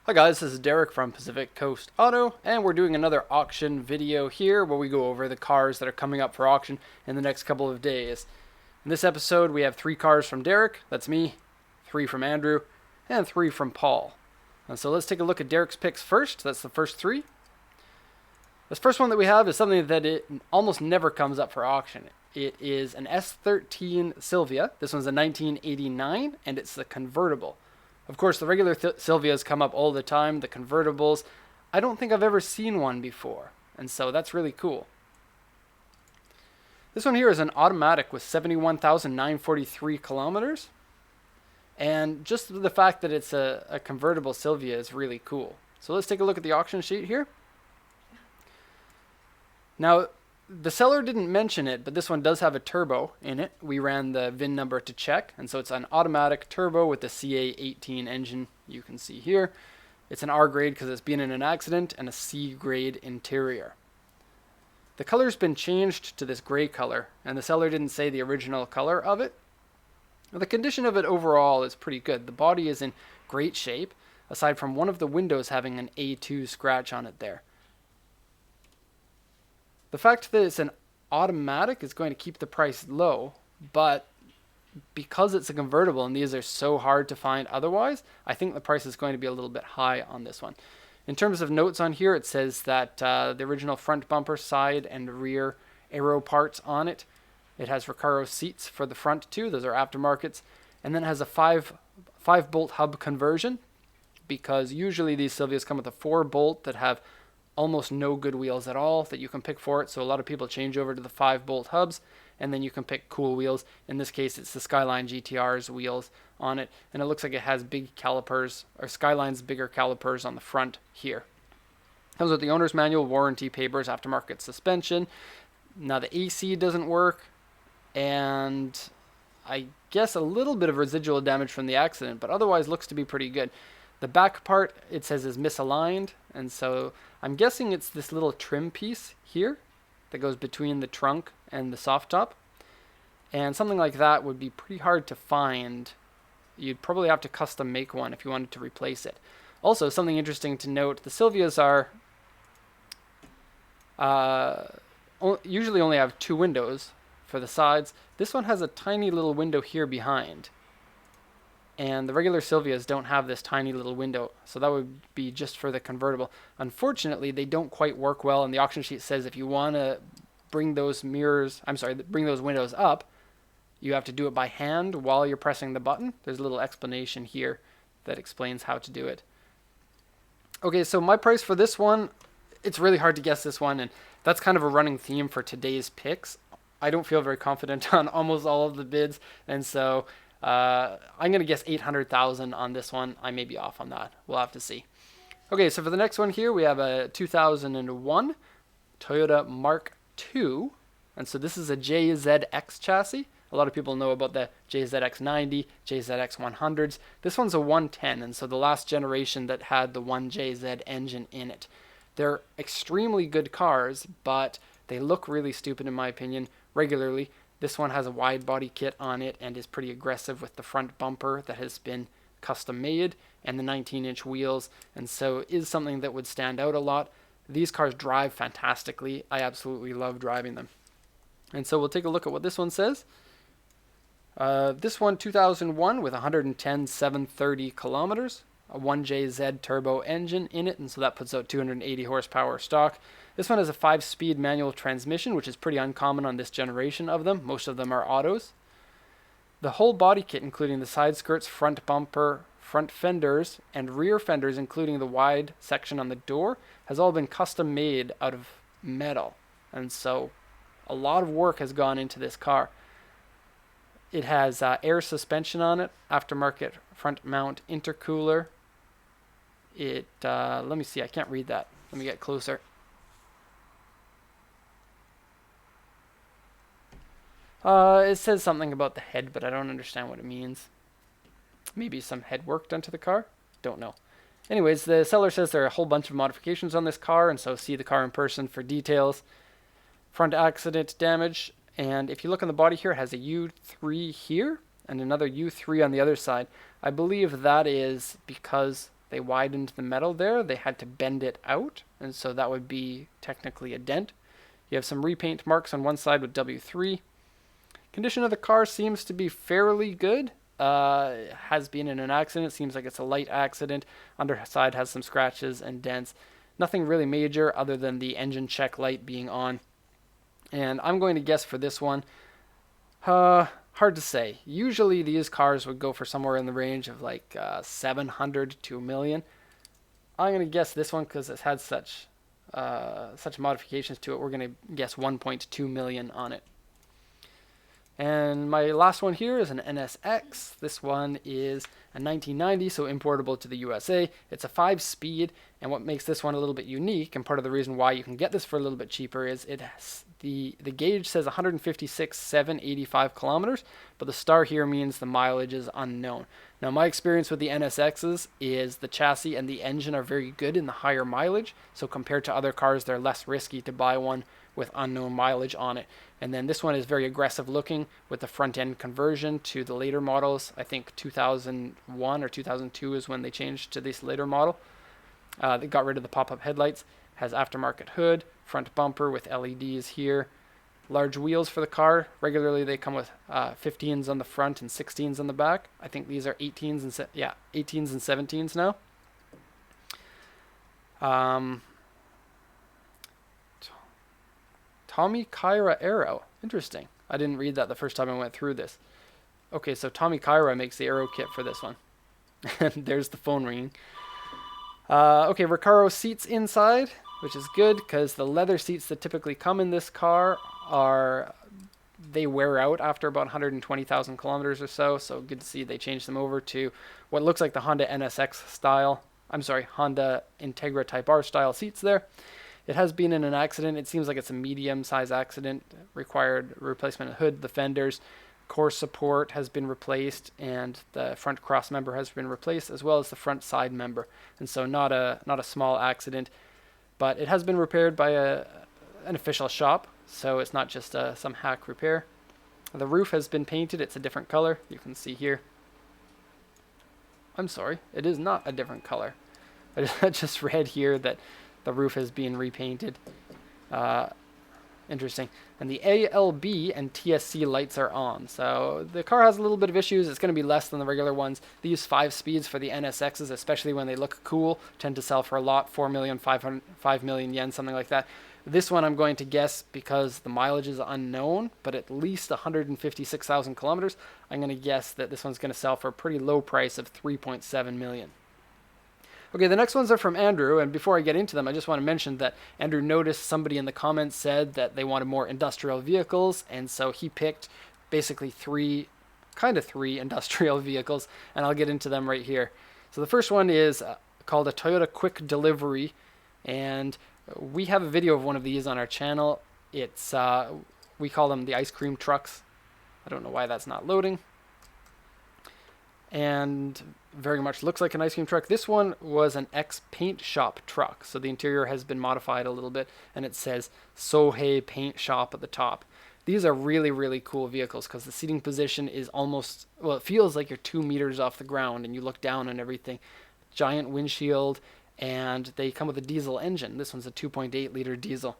Hi guys, this is Derek from Pacific Coast Auto, and we're doing another auction video here where we go over the cars that are coming up for auction in the next couple of days. In this episode, we have 3 cars from Derek, that's me, 3 from Andrew, and 3 from Paul. And so let's take a look at Derek's picks first. That's the first 3. This first one that we have is something that it almost never comes up for auction. It is an S13 Silvia. This one's a 1989, and it's the convertible. Of course, the regular Silvias come up all the time. The convertibles, I don't think I've ever seen one before, and so that's really cool. This one here is an automatic with 71,943 kilometers, and just the fact that it's a convertible Silvia is really cool. So let's take a look at the auction sheet here. Now, the seller didn't mention it, but this one does have a turbo in it. We ran the VIN number to check, and so it's an automatic turbo with the CA18 engine you can see here. It's an R grade because it's been in an accident, and a C grade interior. The color's been changed to this gray color, and the seller didn't say the original color of it. The condition of it overall is pretty good. The body is in great shape, aside from one of the windows having an A2 scratch on it there. The fact that it's an automatic is going to keep the price low, but because it's a convertible and these are so hard to find otherwise, I think the price is going to be a little bit high on this one. In terms of notes on here, it says that the original front bumper, side, and rear aero parts on it. It has Recaro seats for the front too, those are aftermarkets, and then it has a 5-bolt hub conversion, because usually these Silvias come with a 4-bolt that have almost no good wheels at all that you can pick for it, so a lot of people change over to the 5-bolt hubs, and then you can pick cool wheels. In this case, it's the Skyline GTR's wheels on it, and it looks like it has big calipers, or Skyline's bigger calipers on the front here. Comes with the owner's manual, warranty papers, aftermarket suspension. Now the AC doesn't work, and I guess a little bit of residual damage from the accident, but otherwise looks to be pretty good. The back part, it says, is misaligned, and so I'm guessing it's this little trim piece here that goes between the trunk and the soft top. And something like that would be pretty hard to find. You'd probably have to custom make one if you wanted to replace it. Also, something interesting to note, the Silvias are usually only have 2 windows for the sides. This one has a tiny little window here behind. And the regular Silvias don't have this tiny little window, so that would be just for the convertible. Unfortunately, they don't quite work well, and the auction sheet says if you want to bring those bring those windows up, you have to do it by hand while you're pressing the button. There's a little explanation here that explains how to do it. Okay, so my price for this one, it's really hard to guess this one, and that's kind of a running theme for today's picks. I don't feel very confident on almost all of the bids, and so I'm going to guess 800,000 on this one. I may be off on that. We'll have to see. Okay, so for the next one here, we have a 2001 Toyota Mark II. And so this is a JZX chassis. A lot of people know about the JZX90, JZX100s. This one's a 110, and so the last generation that had the 1JZ engine in it. They're extremely good cars, but they look really stupid in my opinion regularly. This one has a wide body kit on it and is pretty aggressive with the front bumper that has been custom made and the 19-inch wheels, and so is something that would stand out a lot. These cars drive fantastically. I absolutely love driving them. And so we'll take a look at what this one says. This one, 2001 with 110,730 kilometers, a 1JZ turbo engine in it, and so that puts out 280 horsepower stock. This one has a 5-speed manual transmission, which is pretty uncommon on this generation of them. Most of them are autos. The whole body kit, including the side skirts, front bumper, front fenders, and rear fenders, including the wide section on the door, has all been custom made out of metal. And so a lot of work has gone into this car. It has air suspension on it, aftermarket front mount intercooler. Let me see, I can't read that. Let me get closer. It says something about the head, but I don't understand what it means. Maybe some head work done to the car? Don't know. Anyways, the seller says there are a whole bunch of modifications on this car, and so see the car in person for details. Front accident damage, and if you look on the body here, it has a U3 here, and another U3 on the other side. I believe that is because they widened the metal there, they had to bend it out, and so that would be technically a dent. You have some repaint marks on one side with W3. Condition of the car seems to be fairly good. Has been in an accident. It seems like it's a light accident. Underside has some scratches and dents. Nothing really major other than the engine check light being on. And I'm going to guess for this one, hard to say. Usually these cars would go for somewhere in the range of like 700 to a million. I'm going to guess this one because it's had such modifications to it. We're going to guess 1.2 million on it. And my last one here is an NSX. This one is a 1990, so importable to the USA. It's a 5-speed, and what makes this one a little bit unique, and part of the reason why you can get this for a little bit cheaper, is it has the gauge says 156,785 kilometers, but the star here means the mileage is unknown. Now, my experience with the NSXs is the chassis and the engine are very good in the higher mileage, so compared to other cars, they're less risky to buy one with unknown mileage on it. And then this one is very aggressive looking with the front end conversion to the later models. I think 2001 or 2002 is when they changed to this later model. They got rid of the pop-up headlights, has aftermarket hood, front bumper with LEDs here, large wheels for the car. Regularly they come with 15s on the front and 16s on the back. I think these are 18s and 18s and 17s now. Tommy Kyra Aero. Interesting. I didn't read that the first time I went through this. Okay, so Tommy Kyra makes the aero kit for this one. And there's the phone ringing. Okay, Recaro seats inside, which is good because the leather seats that typically come in this car they wear out after about 120,000 kilometers or so. So good to see they changed them over to what looks like the Honda NSX style. Honda Integra Type R style seats there. It has been in an accident. It seems like it's a medium-size accident. Required replacement of hood, the fenders, core support has been replaced, and the front cross member has been replaced, as well as the front side member. And so not a small accident, but it has been repaired by an official shop, so it's not just some hack repair. The roof has been painted. It's a different color. You can see here. I'm sorry, it is not a different color. I just read here that the roof has been repainted. Interesting. And the ALB and TSC lights are on. So the car has a little bit of issues. It's going to be less than the regular ones. They use 5 speeds for the NSXs, especially when they look cool. Tend to sell for a lot, 5 million yen, something like that. This one I'm going to guess, because the mileage is unknown, but at least 156,000 kilometers, I'm going to guess that this one's going to sell for a pretty low price of 3.7 million. Okay, the next ones are from Andrew, and before I get into them, I just want to mention that Andrew noticed somebody in the comments said that they wanted more industrial vehicles, and so he picked basically three industrial vehicles, and I'll get into them right here. So the first one is called a Toyota Quick Delivery, and we have a video of one of these on our channel. It's we call them the ice cream trucks. I don't know why that's not loading. And very much looks like an ice cream truck. This one was an ex-paint shop truck, so the interior has been modified a little bit, and it says Sohei Paint Shop at the top. These are really, really cool vehicles because the seating position is almost, well, it feels like you're 2 meters off the ground and you look down and everything. Giant windshield, and they come with a diesel engine. This one's a 2.8 liter diesel.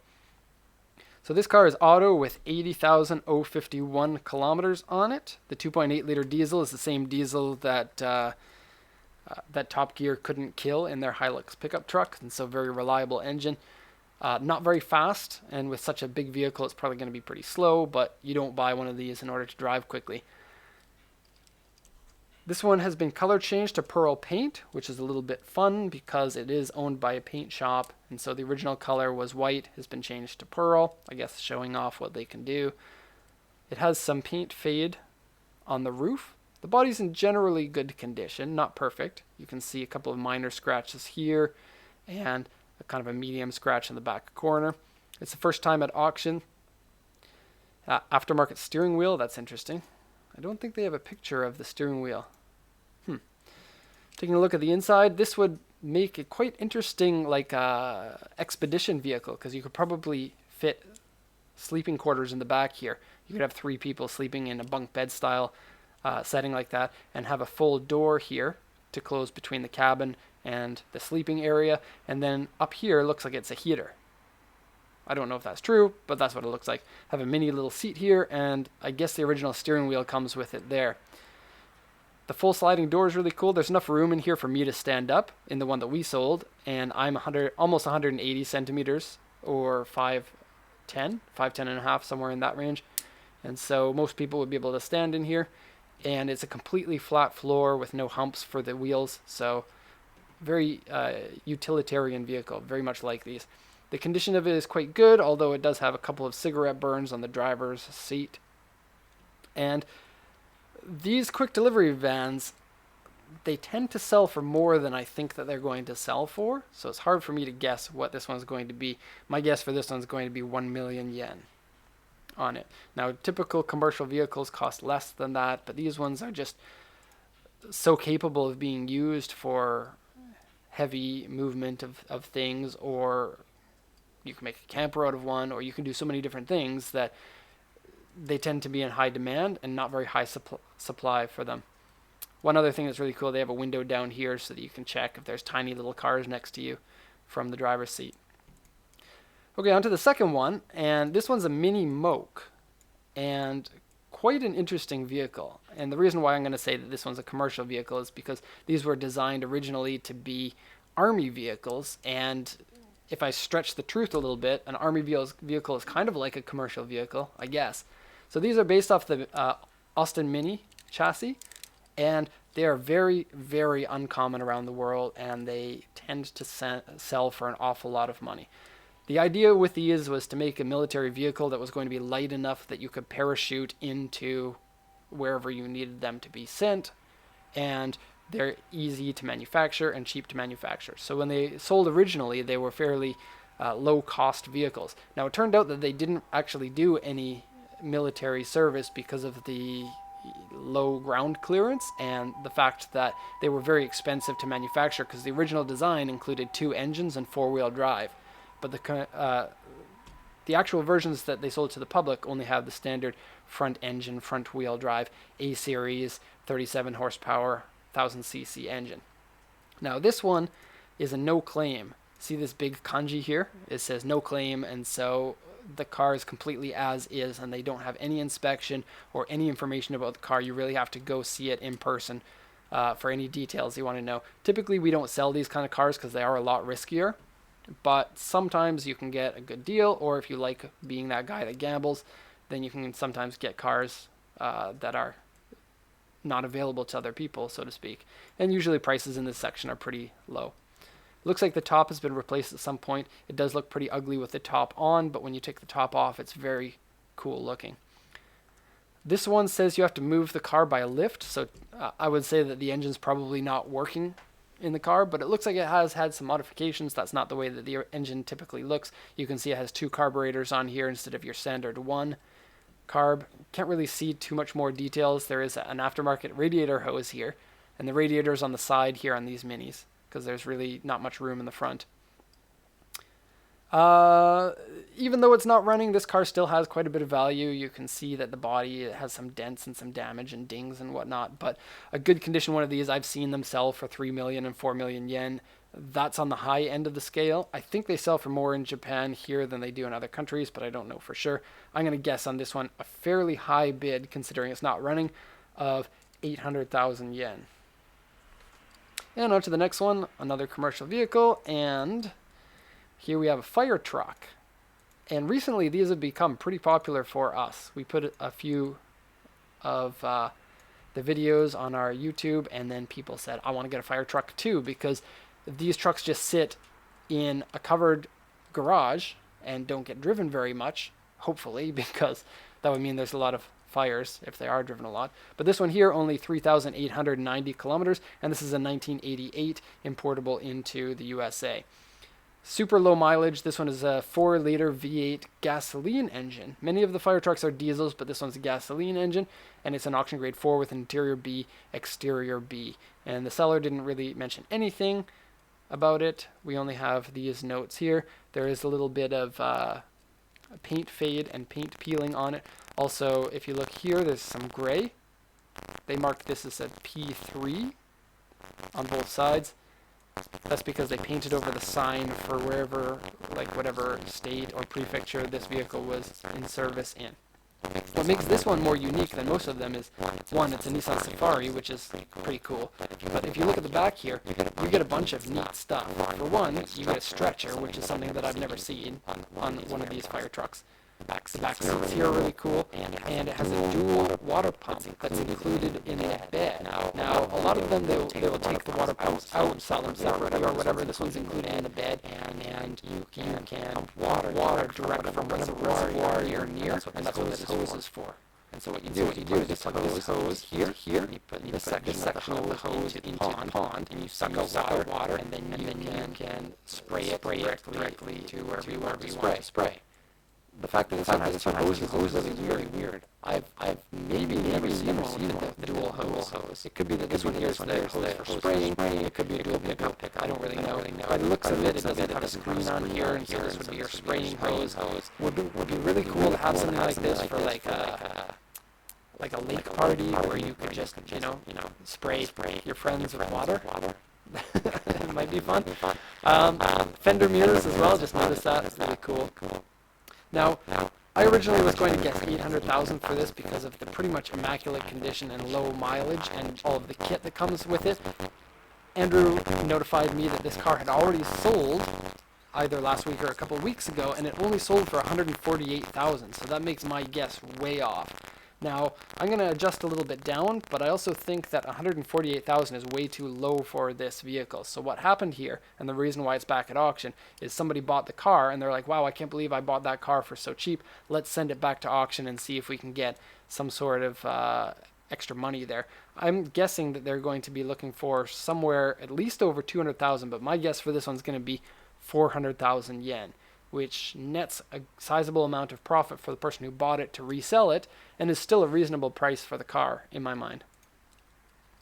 So this car is auto with 80,051 kilometers on it. The 2.8 liter diesel is the same diesel that that Top Gear couldn't kill in their Hilux pickup truck, and so very reliable engine. Not very fast, and with such a big vehicle, it's probably going to be pretty slow, but you don't buy one of these in order to drive quickly. This one has been color changed to pearl paint, which is a little bit fun because it is owned by a paint shop, and so the original color was white, has been changed to pearl, I guess showing off what they can do. It has some paint fade on the roof. The body's in generally good condition, not perfect. You can see a couple of minor scratches here and a kind of a medium scratch in the back corner. It's the first time at auction. Aftermarket steering wheel, that's interesting. I don't think they have a picture of the steering wheel. Taking a look at the inside, this would make it quite interesting, like expedition vehicle, because you could probably fit sleeping quarters in the back here. You could have 3 people sleeping in a bunk bed style setting like that, and have a full door here to close between the cabin and the sleeping area. And then up here looks like it's a heater. I don't know if that's true, but that's what it looks like. Have a mini little seat here, and I guess the original steering wheel comes with it there. The full sliding door is really cool. There's enough room in here for me to stand up in the one that we sold, and I'm almost 180 centimeters, or 5'10", 5'10 and a half, somewhere in that range. And so most people would be able to stand in here, and it's a completely flat floor with no humps for the wheels, so very utilitarian vehicle, very much like these. The condition of it is quite good, although it does have a couple of cigarette burns on the driver's seat. And these quick delivery vans, they tend to sell for more than I think that they're going to sell for. So it's hard for me to guess what this one's going to be. My guess for this one's going to be 1 million yen on it. Now, typical commercial vehicles cost less than that, but these ones are just so capable of being used for heavy movement of things, or you can make a camper out of one, or you can do so many different things that they tend to be in high demand and not very high supply for them. One other thing that's really cool, they have a window down here so that you can check if there's tiny little cars next to you from the driver's seat. Okay, on to the second one, and this one's a mini Moke, and quite an interesting vehicle. And the reason why I'm going to say that this one's a commercial vehicle is because these were designed originally to be army vehicles, and if I stretch the truth a little bit, an army vehicle is kind of like a commercial vehicle, I guess. So these are based off the Austin Mini chassis, and they are very, very uncommon around the world, and they tend to sell for an awful lot of money. The idea with these was to make a military vehicle that was going to be light enough that you could parachute into wherever you needed them to be sent, and they're easy to manufacture and cheap to manufacture. So when they sold originally, they were fairly low-cost vehicles. Now, it turned out that they didn't actually do any military service because of the low ground clearance and the fact that they were very expensive to manufacture, because the original design included 2 engines and 4-wheel drive. But the actual versions that they sold to the public only have the standard front engine, front wheel drive, A-series, 37 horsepower, 1000cc engine. Now this one is a no claim. See this big kanji here? It says no claim, and so the car is completely as is, and they don't have any inspection or any information about the car. You really have to go see it in person for any details you want to know. Typically we don't sell these kind of cars because they are a lot riskier, but sometimes you can get a good deal, or if you like being that guy that gambles, then you can sometimes get cars that are not available to other people, so to speak. And usually prices in this section are pretty low. Looks like the top has been replaced at some point. It does look pretty ugly with the top on, but when you take the top off, it's very cool looking. This one says you have to move the car by a lift, so I would say that the engine's probably not working in the car, but it looks like it has had some modifications. That's not the way that the engine typically looks. You can see it has 2 carburetors on here instead of your standard 1 carb. Can't really see too much more details. There is an aftermarket radiator hose here, and the radiator's on the side here on these minis, because there's really not much room in the front. Even though it's not running, this car still has quite a bit of value. You can see that the body has some dents and some damage and dings and whatnot, but a good condition one of these, I've seen them sell for 3 million and 4 million yen. That's on the high end of the scale. I think they sell for more in Japan here than they do in other countries, but I don't know for sure. I'm going to guess on this one a fairly high bid, considering it's not running, of 800,000 yen. And on to the next one, another commercial vehicle, and here we have a fire truck. And recently these have become pretty popular for us. We put a few of the videos on our YouTube, and then people said, I want to get a fire truck too, because these trucks just sit in a covered garage and don't get driven very much, hopefully, because that would mean there's a lot of fires if they are driven a lot. But this one here, only 3,890 kilometers, and this is a 1988 importable into the USA. Super low mileage. This one is a 4-liter V8 gasoline engine. Many of the fire trucks are diesels, but this one's a gasoline engine, and it's an auction grade 4 with interior B, exterior B. And the seller didn't really mention anything about it. We only have these notes here. There is a little bit of paint fade and paint peeling on it. Also, if you look here, there's some gray. They marked this as a P3 on both sides. That's because they painted over the sign for wherever, like whatever state or prefecture this vehicle was in service in. What makes this one more unique than most of them is, one, it's a Nissan Safari, which is pretty cool. But if you look at the back here, you get a bunch of neat stuff. For one, you get a stretcher, which is something that I've never seen on one of these fire trucks. The back seats here are really cool, and it has a dual water pump that's included in the bed. Now, a lot of them, they will take the water pumps out and sell them separately or whatever. This one's included in the bed, and you can pump water direct from whatever reservoir you're near, and that's what this hose is for. And so what you do is you plug this hose here, you put this section of the hose into the pond, and you suck out water, and then you can spray it directly to wherever you want to spray. The fact that this one has hose is really weird. I've maybe never seen the dual hose. It could be that this one here is the hose for spraying. It could be a dual pickup. I don't really know. By the looks of it, it doesn't have a screen on here, and so this would be your spraying hose. Would be really cool to have something like this for like a lake party where you could just spray your friends with water. It might be fun. Fender mirrors as well. Just noticed that. It's really cool. Now, I originally was going to guess 800,000 for this because of the pretty much immaculate condition and low mileage and all of the kit that comes with it. Andrew notified me that this car had already sold either last week or a couple of weeks ago, and it only sold for 148,000, so that makes my guess way off. Now, I'm going to adjust a little bit down, but I also think that 148,000 is way too low for this vehicle. So what happened here, and the reason why it's back at auction, is somebody bought the car, and they're like, wow, I can't believe I bought that car for so cheap. Let's send it back to auction and see if we can get some sort of extra money there. I'm guessing that they're going to be looking for somewhere at least over 200,000, but my guess for this one's going to be 400,000 yen. Which nets a sizable amount of profit for the person who bought it to resell it, and is still a reasonable price for the car, in my mind.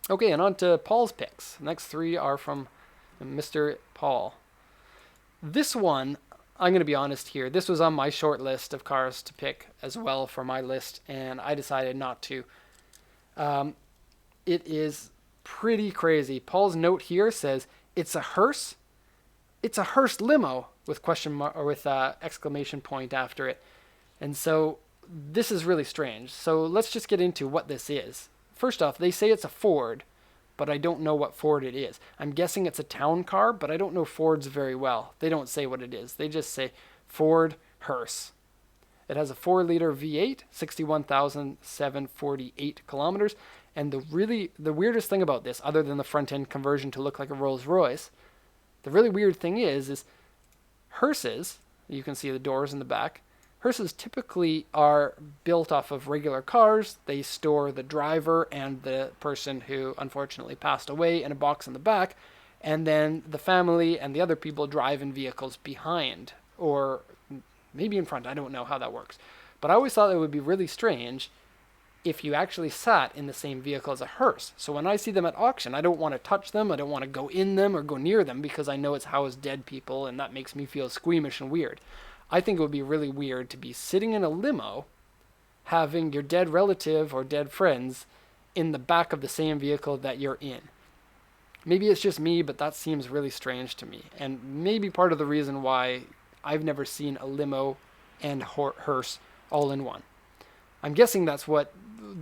Okay, and on to Paul's picks. The next three are from Mr. Paul. This one, I'm going to be honest here, this was on my short list of cars to pick as well for my list, and I decided not to. It is pretty crazy. Paul's note here says, it's a Hearse. It's a Hearse Limo with question mark or with exclamation point after it. And so this is really strange. So let's just get into what this is. First off, they say it's a Ford, but I don't know what Ford it is. I'm guessing it's a town car, but I don't know Fords very well. They don't say what it is. They just say Ford Hearse. It has a 4-liter V8, 61,748 kilometers. And the weirdest thing about this, other than the front end conversion to look like a Rolls Royce, the really weird thing is Hearses, you can see the doors in the back, Hearses typically are built off of regular cars. They store the driver and the person who unfortunately passed away in a box in the back, and then the family and the other people drive in vehicles behind, or maybe in front. I don't know how that works. But I always thought it would be really strange if you actually sat in the same vehicle as a hearse. So when I see them at auction, I don't want to touch them, I don't want to go in them or go near them because I know it's housed dead people and that makes me feel squeamish and weird. I think it would be really weird to be sitting in a limo having your dead relative or dead friends in the back of the same vehicle that you're in. Maybe it's just me, but that seems really strange to me. And maybe part of the reason why I've never seen a limo and hearse all in one. I'm guessing that's what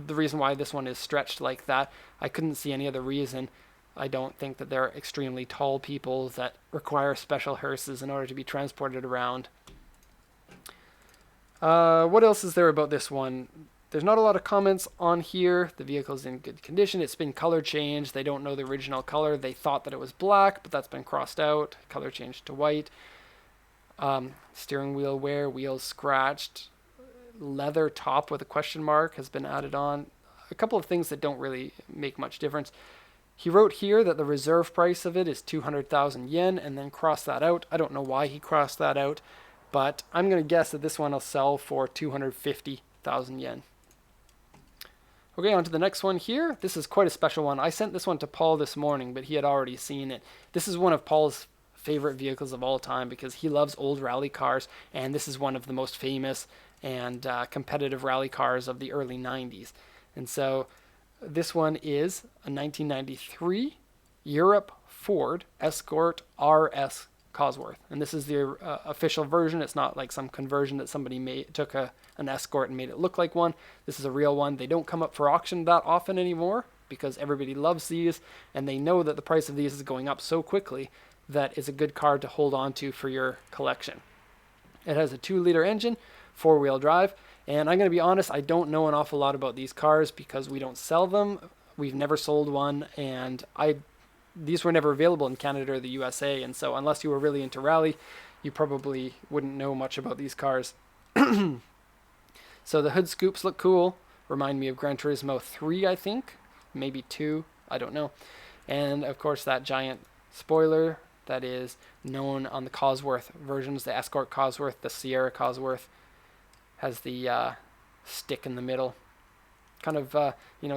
the reason why this one is stretched like that. I couldn't see any other reason. I don't think that they're extremely tall people that require special hearses in order to be transported around. What else is there about this one? There's not a lot of comments on here. The vehicle's in good condition. It's been color changed. They don't know the original color. They thought that it was black, but that's been crossed out. Color changed to white. Steering wheel wear, wheels scratched. Leather top with a question mark has been added on. A couple of things that don't really make much difference. He wrote here that the reserve price of it is 200,000 yen and then crossed that out. I don't know why he crossed that out, but I'm going to guess that this one will sell for 250,000 yen. Okay, on to the next one here. This is quite a special one. I sent this one to Paul this morning, but he had already seen it. This is one of Paul's favorite vehicles of all time because he loves old rally cars, and this is one of the most famous and competitive rally cars of the early 90s. And so this one is a 1993 Europe Ford Escort RS Cosworth. And this is the official version. It's not like some conversion that somebody took an Escort and made it look like one. This is a real one. They don't come up for auction that often anymore because everybody loves these, and they know that the price of these is going up so quickly that it's a good car to hold on to for your collection. It has a 2-liter engine, 4-wheel drive, and I'm going to be honest, I don't know an awful lot about these cars because we don't sell them. We've never sold one, and these were never available in Canada or the USA, and so unless you were really into rally, you probably wouldn't know much about these cars. So the hood scoops look cool, remind me of Gran Turismo 3, I think, maybe 2, I don't know. And of course that giant spoiler that is known on the Cosworth versions, the Escort Cosworth, the Sierra Cosworth, has the stick in the middle. Kind of,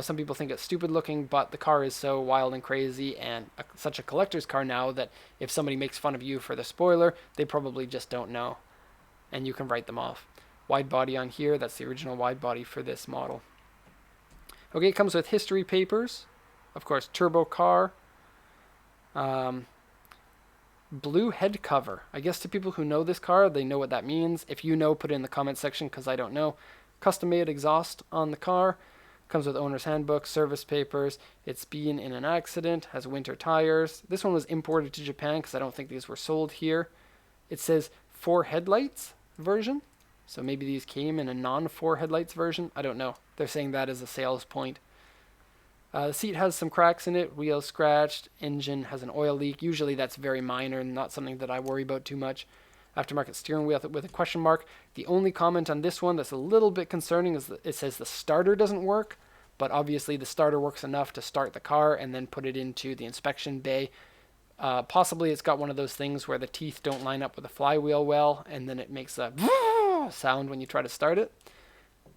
some people think it's stupid looking, but the car is so wild and crazy and such a collector's car now that if somebody makes fun of you for the spoiler, they probably just don't know, and you can write them off. Wide body on here, that's the original wide body for this model. Okay, it comes with history papers, of course, turbo car, blue head cover. I guess to people who know this car, they know what that means. If you know, put it in the comment section because I don't know. Custom made exhaust on the car. Comes with owner's handbook, service papers. It's been in an accident, has winter tires. This one was imported to Japan because I don't think these were sold here. It says 4 headlights version. So maybe these came in a non-4 headlights version. I don't know. They're saying that as a sales point. The seat has some cracks in it, wheel scratched, engine has an oil leak. Usually that's very minor and not something that I worry about too much. Aftermarket steering wheel with a question mark. The only comment on this one that's a little bit concerning is that it says the starter doesn't work, but obviously the starter works enough to start the car and then put it into the inspection bay. Possibly it's got one of those things where the teeth don't line up with the flywheel well, and then it makes a sound when you try to start it.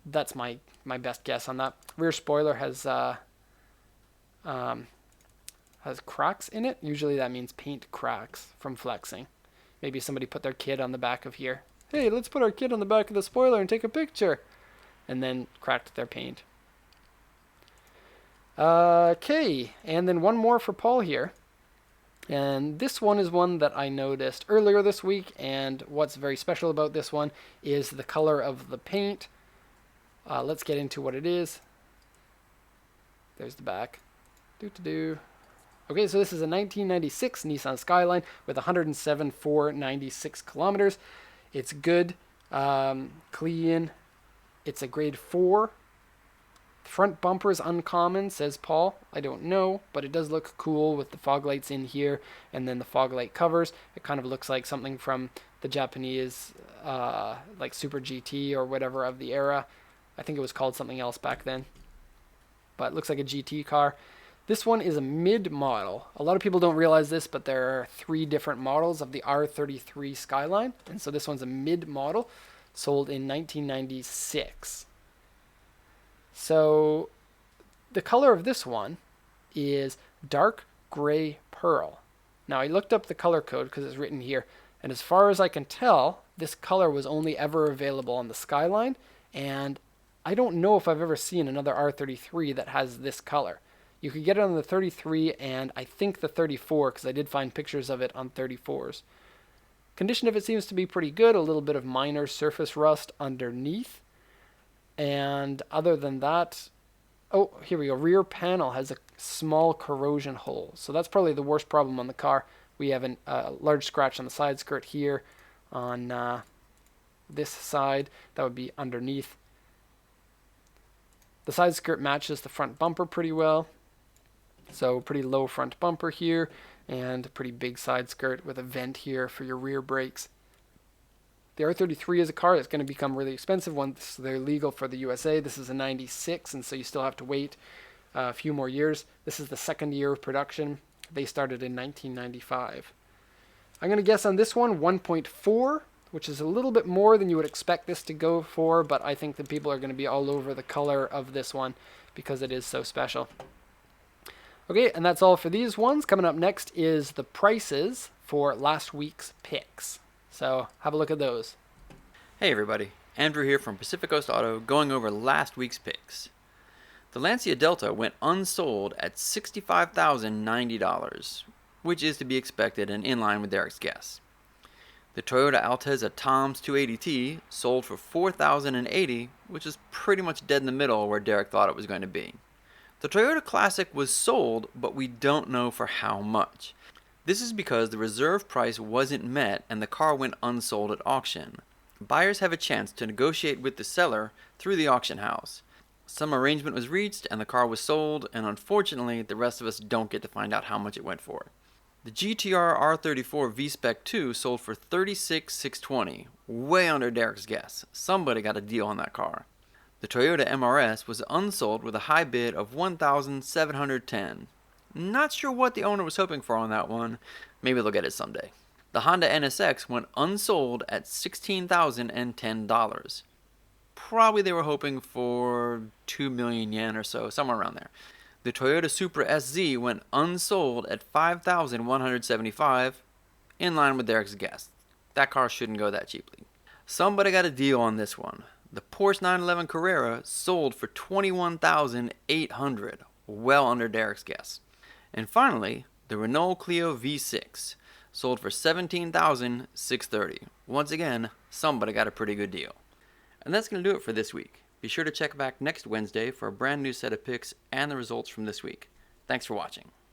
That's my best guess on that. Rear spoiler has cracks in it. Usually that means paint cracks from flexing. Maybe somebody put their kid on the back of here. Hey, let's put our kid on the back of the spoiler and take a picture. And then cracked their paint. Okay, and then one more for Paul here. And this one is one that I noticed earlier this week, and what's very special about this one is the color of the paint. Let's get into what it is. There's the back. Okay, so this is a 1996 Nissan Skyline with 107,496 kilometers. It's good, clean. It's a grade 4. Front bumper is uncommon, says Paul. I don't know, but it does look cool with the fog lights in here and then the fog light covers. It kind of looks like something from the Japanese, like Super GT or whatever of the era. I think it was called something else back then, but it looks like a GT car. This one is a mid-model. A lot of people don't realize this, but there are 3 different models of the R33 Skyline, and so this one's a mid-model, sold in 1996. So the color of this one is dark gray pearl. Now I looked up the color code because it's written here, and as far as I can tell, this color was only ever available on the Skyline, and I don't know if I've ever seen another R33 that has this color. You could get it on the 33 and I think the 34 because I did find pictures of it on 34s. Condition of it seems to be pretty good, a little bit of minor surface rust underneath. And other than that, oh, here we go. Rear panel has a small corrosion hole. So that's probably the worst problem on the car. We have a large scratch on the side skirt here on this side. That would be underneath. The side skirt matches the front bumper pretty well. So pretty low front bumper here and a pretty big side skirt with a vent here for your rear brakes. The R33 is a car that's going to become really expensive once they're legal for the USA. This is a 96, and so you still have to wait a few more years. This is the 2nd year of production. They started in 1995. I'm going to guess on this one 1.4, which is a little bit more than you would expect this to go for, but I think that people are going to be all over the color of this one because it is so special. Okay, and that's all for these ones. Coming up next is the prices for last week's picks. So have a look at those. Hey everybody, Andrew here from Pacific Coast Auto going over last week's picks. The Lancia Delta went unsold at $65,090. which is to be expected and in line with Derek's guess. The Toyota Altezza Toms 280T sold for $4,080, which is pretty much dead in the middle where Derek thought it was going to be. The Toyota Classic was sold, but we don't know for how much. This is because the reserve price wasn't met and the car went unsold at auction. Buyers have a chance to negotiate with the seller through the auction house. Some arrangement was reached and the car was sold, and unfortunately the rest of us don't get to find out how much it went for. The GTR R34 V-Spec 2 sold for $36,620, way under Derek's guess. Somebody got a deal on that car. The Toyota MRS was unsold with a high bid of $1,710. Not sure what the owner was hoping for on that one. Maybe they'll get it someday. The Honda NSX went unsold at $16,010. Probably they were hoping for 2 million yen or so, somewhere around there. The Toyota Supra SZ went unsold at $5,175, in line with Derek's guess. That car shouldn't go that cheaply. Somebody got a deal on this one. The Porsche 911 Carrera sold for $21,800, well under Derek's guess. And finally, the Renault Clio V6 sold for $17,630. Once again, somebody got a pretty good deal. And that's going to do it for this week. Be sure to check back next Wednesday for a brand new set of picks and the results from this week. Thanks for watching.